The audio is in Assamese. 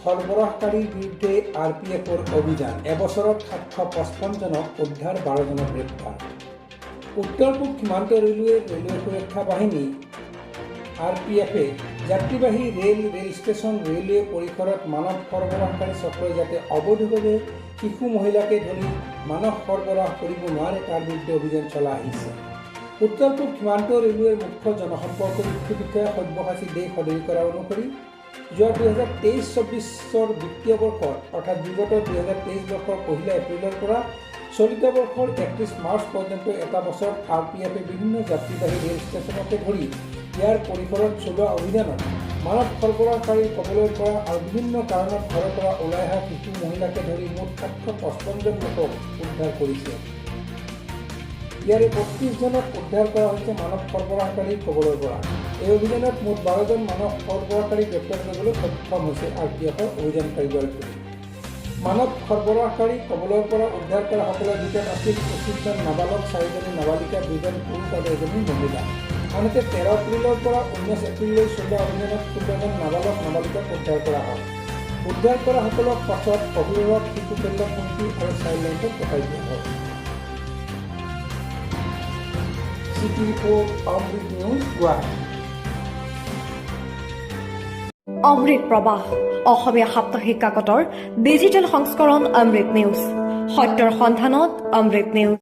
সরবরাহকারীর বিরুদ্ধে আরপিএফের অভিযান, এবছরত 755 জনক উদ্ধার, 12 জনক গ্রেপ্তার। উত্তর পূব সীমান্ত রেলওয়ে সুরক্ষা বাহিনী আরপিএফে যাত্রীবাহী রেল স্টেশন রেলওয়ে পৰিসৰত মানৱ সৰবৰাহকাৰী চক্ৰই যাতে অবৈধভাৱে শিশু মহিলাকে ধৰি মানৱ সৰবৰাহ কৰিব নোৱাৰে তাৰ বিৰুদ্ধে অভিযান চলাই আহিছে। উত্তৰ পূব সীমান্ত ৰেলৱেৰ মুখ্য জনসম্পৰ্ক বিষয়া সব্যসাচী দে সদৰি কৰা অনুসৰি যোৱা 2023-24 বিত্তীয় বৰ্ষৰ অৰ্থাৎ বিগত 2023 বৰ্ষৰ 1 এপ্ৰিলৰ পৰা চলিত বৰ্ষৰ 31 মাৰ্চ পৰ্যন্ত এটা বছৰত আৰপিএফে বিভিন্ন যাত্ৰীবাহী ৰেল ষ্টেচনকে ধৰি ইয়াৰ পৰিসৰত চলোৱা অভিযানত মানৱ সৰবৰাহকাৰীৰ কবলৰ পৰা আৰু বিভিন্ন কাৰণত ঘৰৰ পৰা ওলাই অহা শিশু মহিলাকে ধৰি মুঠ 755 জন লোকক উদ্ধাৰ কৰিছে। ইয়াৰে 32 জনক উদ্ধাৰ কৰা হৈছে মানৱ সৰবৰাহকাৰীৰ কবলৰ পৰা। এই অভিযানত মুঠ 12 জন মানৱ সৰবৰাহকাৰী গ্ৰেপ্তাৰ কৰিবলৈ সক্ষম হৈছে আৰপিএফৰ অভিযানকাৰী দলটোৱে। মানৱ সৰবৰাহকাৰী কবলৰ পৰা উদ্ধাৰ কৰা সকলৰ ভিতৰত আছিল 25 জন নাবালক, 4 জনী নাবালিকা, 2 জন পুৰুষ আৰু 1 জনী মহিলা। আনহাতে 13 এপ্ৰিলৰ পৰা 19 এপ্ৰিললৈ চলোৱা অভিযানত 16 জন নাবালক নাবালিকাক উদ্ধাৰ কৰা হয়। উদ্ধাৰ কৰা সকলক পাছত অভিভাৱক, শিশু কল্যাণ সমিতি আৰু চাইল্ড লাইনত পঠাই দিয়া হয়। চিটি ৰিপৰ্ট, অমৃত নিউজ, গুৱাহাটী। অমৃত প্ৰবাহ, অসমীয়া সাপ্তাহিক কাকতৰ ডিজিটেল সংস্কৰণ অমৃত নিউজ, সত্যৰ সন্ধানত অমৃত নিউজ।